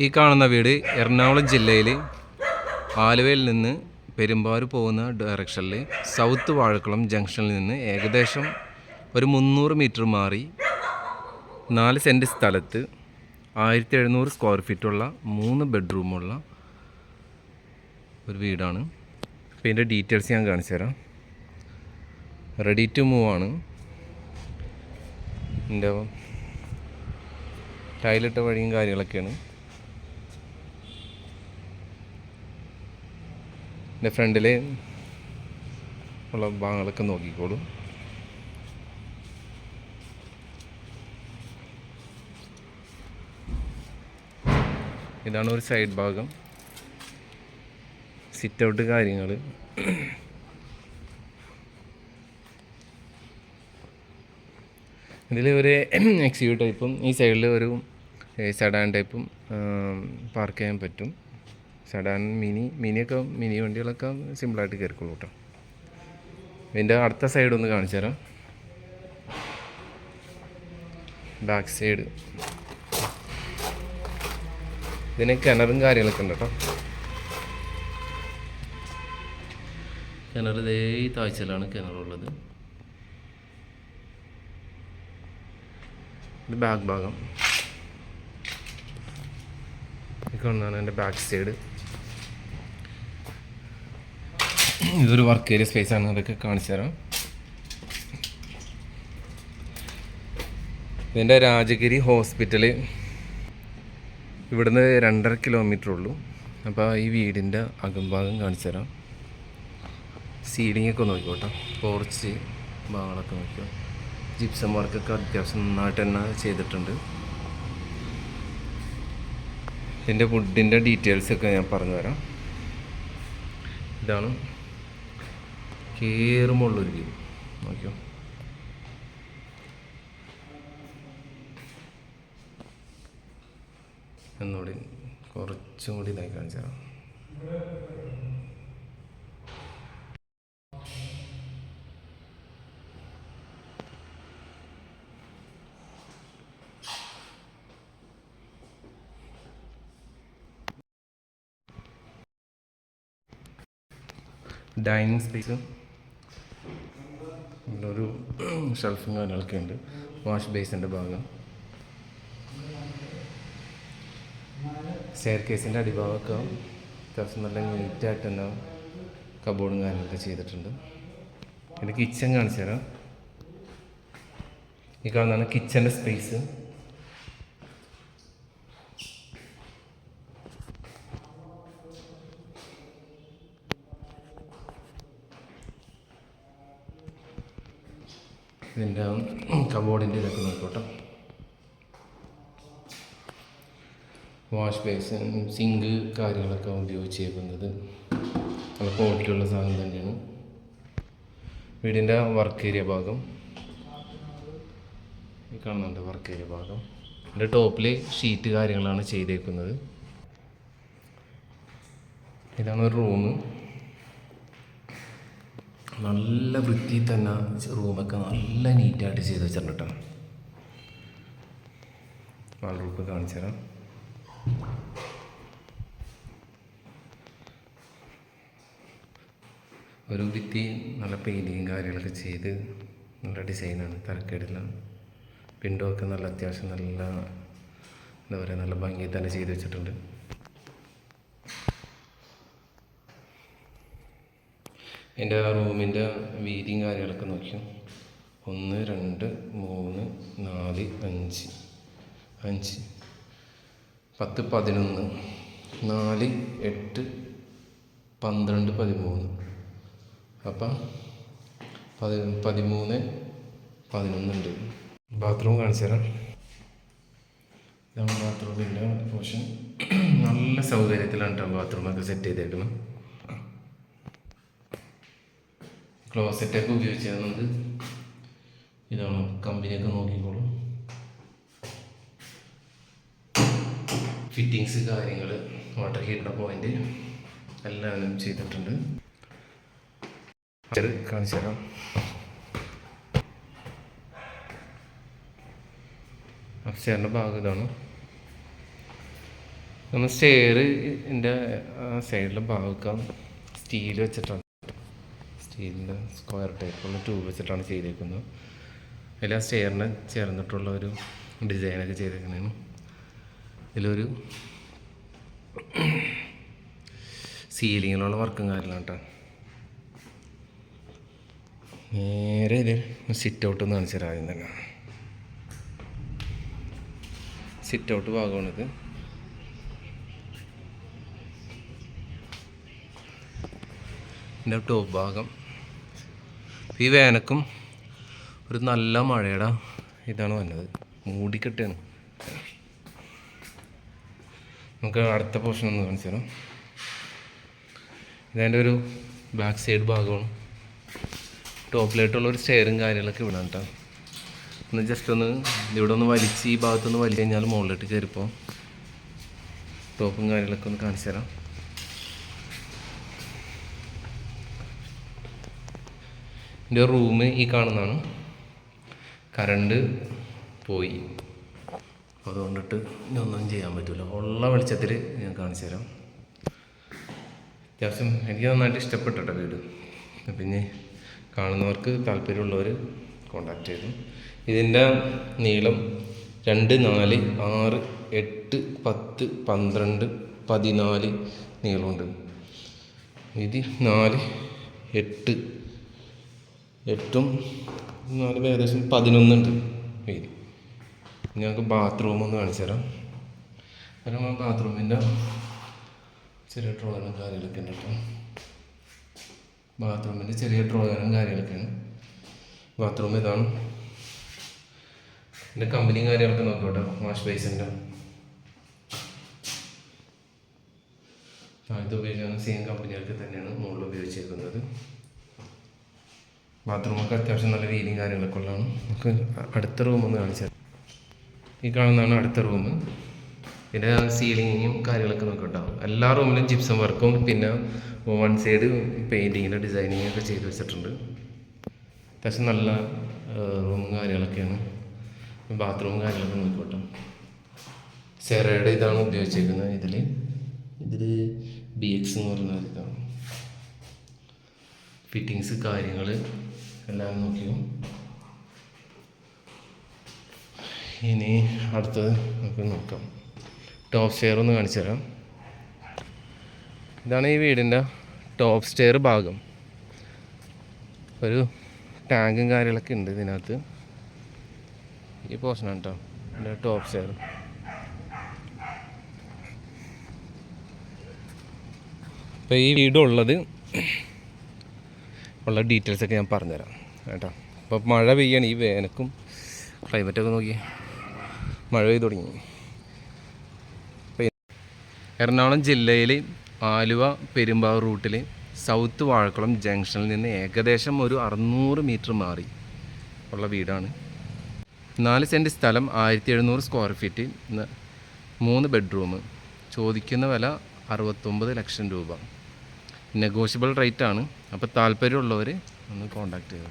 ഈ കാണുന്ന വീട് എറണാകുളം ജില്ലയിൽ ആലുവയിൽ നിന്ന് പെരുമ്പാവൂർ പോകുന്ന ഡയറക്ഷനിൽ സൗത്ത് വാഴക്കുളം ജംഗ്ഷനിൽ നിന്ന് ഏകദേശം ഒരു 300 മീറ്റർ മാറി 4 സെൻറ്റ് സ്ഥലത്ത് 1700 സ്ക്വയർ ഫീറ്റുള്ള 3 ബെഡ്റൂമുള്ള ഒരു വീടാണ്. അപ്പോൾ ഇതിൻ്റെ ഡീറ്റെയിൽസ് ഞാൻ കാണിച്ചു തരാം. റെഡി ടു മൂവ് ആണ്. എൻ്റെ ടൈലിട്ട വഴിയും കാര്യങ്ങളൊക്കെയാണ്. എൻ്റെ ഫ്രണ്ടിൽ ഉള്ള ഭാഗങ്ങളൊക്കെ നോക്കിക്കോളൂ. ഇതാണ് ഒരു സൈഡ് ഭാഗം, സിറ്റ് ഔട്ട് കാര്യങ്ങൾ. ഇതിൽ ഒരു എക്സ്യൂ ടൈപ്പും ഈ സൈഡിൽ ഒരു സെഡാൻ ടൈപ്പും പാർക്ക് ചെയ്യാൻ പറ്റും. സെഡാൻ മിനി വണ്ടികളൊക്കെ സിമ്പിളായിട്ട് കയറിക്കോളൂ കേട്ടോ. ഇതിൻ്റെ അടുത്ത സൈഡ് ഒന്ന് കാണിച്ചു തരാം. ബാക്ക് സൈഡ് ഇതിന് കിണറും കാര്യങ്ങളൊക്കെ ഉണ്ട് കേട്ടോ. കിണർ ഇതേ താഴ്ചയിലാണ് കിണറുള്ളത്. ഇത് ബാക്ക് ഭാഗം കാണുന്നതാണ് എൻ്റെ ബാക്ക് സൈഡ്. ഇതൊരു വർക്ക് ഏരിയ സ്പേസ് ആണ്, അതൊക്കെ കാണിച്ചു തരാം. ഇതിൻ്റെ രാജഗിരി ഹോസ്പിറ്റൽ ഇവിടുന്ന് 2.5 കിലോമീറ്റർ ഉള്ളൂ. അപ്പോൾ ഈ വീടിൻ്റെ അകംഭാഗം കാണിച്ചു തരാം. സീലിങ്ങൊക്കെ നോക്കിക്കോട്ടെ, പോർച്ച് ഭാഗങ്ങളൊക്കെ നോക്കിയോ. ജിപ്സം വർക്കൊക്കെ അത്യാവശ്യം നന്നായിട്ട് തന്നെ ചെയ്തിട്ടുണ്ട്. ഇതിൻ്റെ വുഡിൻ്റെ ഡീറ്റെയിൽസൊക്കെ ഞാൻ പറഞ്ഞു തരാം. ഇതാണ് കയറുമുള്ളൊരു വ്യൂ നോക്കിയോ. എന്നോട് കുറച്ചും കൂടി ഇതായി കാണിച്ചു തരാം. ഡൈനിങ് സ്പേസ്, ഒരു ഷെൽഫും കാര്യങ്ങളൊക്കെ ഉണ്ട്. വാഷ് ബേസിൻ്റെ ഭാഗം, സ്റ്റെയർ കേസിൻ്റെ അടിഭാഗമൊക്കെ അത്യാവശ്യം നല്ല നീറ്റായിട്ട് തന്നെ കബോർഡും കാര്യങ്ങളൊക്കെ ചെയ്തിട്ടുണ്ട്. ഇത് കിച്ചൺ കാണിച്ചു തരാം. ഈ കാണുന്നതാണ് കിച്ചൻ്റെ സ്പേസ്. ഇതിൻ്റെ കബോർഡിൻ്റെ ഇതൊക്കെ നോക്കോട്ടെ. വാഷ് ബേസിൻ, സിങ്ക് കാര്യങ്ങളൊക്കെ ഉപയോഗിച്ചേക്കുന്നത് നല്ല ക്വാളിറ്റിയുള്ള സാധനം തന്നെയാണ്. വീടിൻ്റെ വർക്ക് ഏരിയ ഭാഗം ഈ കാണുന്നുണ്ട്. വർക്ക് ഏരിയ ഭാഗം ഇതിൻ്റെ ടോപ്പിൽ ഷീറ്റ് കാര്യങ്ങളാണ് ചെയ്തേക്കുന്നത്. ഇതാണ് ഒരു റൂം. നല്ല വൃത്തിയിൽ തന്നെ റൂമൊക്കെ നല്ല നീറ്റായിട്ട് ചെയ്ത് വെച്ചിട്ടുണ്ട് കേട്ടോ. വാൾറൂപ്പ് കാണിച്ചു തരാം. ഒരു ഭിത്തി നല്ല പെയിൻറ്റിങ് കാര്യങ്ങളൊക്കെ ചെയ്ത് നല്ല ഡിസൈനാണ്, തരക്കേടില്ല. വിൻഡോ ഒക്കെ നല്ല അത്യാവശ്യം നല്ല എന്താ പറയുക, നല്ല ഭംഗിയിൽ തന്നെ ചെയ്ത് വെച്ചിട്ടുണ്ട്. എൻ്റെ റൂമിൻ്റെ വീതിയും കാര്യങ്ങളൊക്കെ നോക്കിയോ. 1 2 3 4 5 5 10 11 4 8 12 13. അപ്പം 13 11 ഉണ്ട്. ബാത്റൂം കാണിച്ചു തരാം. ഇതാണ് ബാത്റൂമിൻ്റെ പോർഷൻ. നല്ല സൗകര്യത്തിലാണ് കേട്ടോ ബാത്റൂമൊക്കെ സെറ്റ് ചെയ്തേക്കണം. ക്ലോസറ്റൊക്കെ ഉപയോഗിച്ചിരുന്നത് ഇതാണ്. കമ്പനിയൊക്കെ നോക്കിക്കോളും. ഫിറ്റിങ്സ് കാര്യങ്ങൾ, വാട്ടർ ഹീറ്ററിൻ്റെ പോയിൻ്റ് എല്ലാം ചെയ്തിട്ടുണ്ട്. കാണിച്ചു തരാം. അപ്സ്റ്റെയറിൻ്റെ ഭാഗം ഇതാണ്. നമ്മൾ സ്റ്റെയറിൻ്റെ സൈഡിലെ ഭാഗമൊക്കെ സ്റ്റീൽ വെച്ചിട്ടാണ്, സ്റ്റീലിൻ്റെ സ്ക്വയർ ടൈപ്പുള്ള ട്യൂബ് വെച്ചിട്ടാണ് ചെയ്തേക്കുന്നത്. അതിൽ ആ സ്റ്റെയറിന് ചേർന്നിട്ടുള്ള ഒരു ഡിസൈനൊക്കെ ചെയ്തേക്കുന്നതാണ്. ഇതിലൊരു സീലിങ്ങിലുള്ള വർക്കും കാര്യങ്ങളാണ് കേട്ടോ. നേരെ ഇത് സിറ്റ് ഔട്ട് എന്ന് കാണിച്ചു തരാം. ആദ്യം തന്നെ സിറ്റ് ഔട്ട് ഭാഗമാണിത്. ഇതിൻ്റെ ടോപ്പ് ഭാഗം ഈ വേനക്കും ഒരു നല്ല മഴയുടെ ഇതാണ് വന്നത്, മൂടിക്കെട്ടാണ്. നമുക്ക് അടുത്ത പോർഷൻ ഒന്ന് കാണിച്ചു തരാം. ഇതതിൻ്റെ ഒരു ബാക്ക് സൈഡ് ഭാഗമാണ്. ടോപ്പിലായിട്ടുള്ളൊരു സ്റ്റെയറും കാര്യങ്ങളൊക്കെ ഇവിടെ കേട്ടോ. ഒന്ന് ജസ്റ്റ് ഒന്ന് ഇവിടെ ഒന്ന് വലിച്ച് ഈ ഭാഗത്തൊന്ന് വലിച്ചു കഴിഞ്ഞാൽ മുകളിലോട്ട് കയറിപ്പോൾ ടോപ്പും കാര്യങ്ങളൊക്കെ ഒന്ന് കാണിച്ചു തരാം. എൻ്റെ റൂം ഈ കാണുന്നതാണ്. കറണ്ട് പോയി, അതുകൊണ്ടിട്ട് ഇനി ഒന്നും ചെയ്യാൻ പറ്റില്ല. ഉള്ള വെളിച്ചത്തിൽ ഞാൻ കാണിച്ചു തരാം. അത്യാവശ്യം എനിക്ക് നന്നായിട്ട് ഇഷ്ടപ്പെട്ടോ വീട്. പിന്നെ കാണുന്നവർക്ക് താല്പര്യമുള്ളവർ കോണ്ടാക്ട് ചെയ്തു. ഇതിൻ്റെ നീളം 2, 4, 6, 8, 10, 12, 14 നീളമുണ്ട്. ഇത് 4, 8, 8ഉം 4 ഏകദേശം 11 ഉണ്ട് വീതി. ഞങ്ങൾക്ക് ബാത്റൂം ഒന്ന് കാണിച്ചു തരാം. കാരണം ബാത്റൂമിൻ്റെ ചെറിയ ഡ്രോയറും കാര്യങ്ങളൊക്കെ ഉണ്ട് കേട്ടോ. ബാത്റൂമിൻ്റെ ചെറിയ ഡ്രോയറും കാര്യങ്ങളൊക്കെയാണ്. ബാത്റൂം ഇതാണ്. എൻ്റെ കമ്പനിയും കാര്യങ്ങളൊക്കെ നോക്കിക്കോട്ടെ. വാഷ് ബേസിൻ്റെ ഇത് ഉപയോഗിക്കുന്ന സെയിം കമ്പനികൾക്ക് തന്നെയാണ് മുകളിൽ ഉപയോഗിച്ചിരിക്കുന്നത്. ബാത്റൂമൊക്കെ അത്യാവശ്യം നല്ല വീതിയും കാര്യങ്ങളൊക്കെ ഉള്ളതാണ്. നമുക്ക് അടുത്ത റൂമൊന്ന് കാണിച്ചാൽ ഈ കാണുന്നതാണ് അടുത്ത റൂം. പിന്നെ സീലിങ്ങും കാര്യങ്ങളൊക്കെ നോക്കട്ടോ. എല്ലാ റൂമിലും ജിപ്സം വർക്കും പിന്നെ വൺ സൈഡ് പെയിൻറ്റിങ്ങിൻ്റെ ഡിസൈനിങ് ഒക്കെ ചെയ്ത് വെച്ചിട്ടുണ്ട്. അത്യാവശ്യം നല്ല റൂമും കാര്യങ്ങളൊക്കെയാണ്. ബാത്റൂമും കാര്യങ്ങളൊക്കെ നോക്കിക്കോട്ടെ. സെറയുടെ ഇതാണ് ഉപയോഗിച്ചിരിക്കുന്നത്. ഇതിൽ BX എന്ന് പറയുന്ന ഇതാണ്. ഫിറ്റിങ്സ് കാര്യങ്ങൾ എല്ലാം നോക്കിയോ. ഇനി അടുത്തത് നമുക്ക് നോക്കാം. ടോപ്പ് സ്റ്റെയർ ഒന്ന് കാണിച്ചു തരാം. ഇതാണ് ഈ വീടിൻ്റെ ടോപ്പ് സ്റ്റെയർ ഭാഗം. ഒരു ടാങ്കും കാര്യങ്ങളൊക്കെ ഉണ്ട് ഇതിനകത്ത്. ഈ പോർഷനാണ് കേട്ടോ ഇതിൻ്റെ ടോപ്പ് സ്റ്റെയർ. ഇപ്പോൾ ഈ വീടുള്ളത് ഉള്ള ഡീറ്റെയിൽസൊക്കെ ഞാൻ പറഞ്ഞുതരാം കേട്ടോ. അപ്പോൾ മഴ പെയ്യാണ്. ഈ വേനക്കും ക്ലൈമറ്റൊക്കെ നോക്കി മഴ പെയ്ത് തുടങ്ങി. എറണാകുളം ജില്ലയിൽ ആലുവ പെരുമ്പാവൂർ റൂട്ടിൽ സൗത്ത് വാഴക്കുളം ജംഗ്ഷനിൽ നിന്ന് ഏകദേശം ഒരു 600 മീറ്റർ മാറി ഉള്ള വീടാണ്. 4 സെൻറ്റ് സ്ഥലം, 1700 സ്ക്വയർ ഫീറ്റ്, 3 ബെഡ്റൂം. ചോദിക്കുന്ന വില 69 ലക്ഷം രൂപ. നെഗോഷ്യബിൾ റേറ്റ് ആണ്. അപ്പോൾ താല്പര്യമുള്ളവർ ഒന്ന് കോൺടാക്ട് ചെയ്യുക.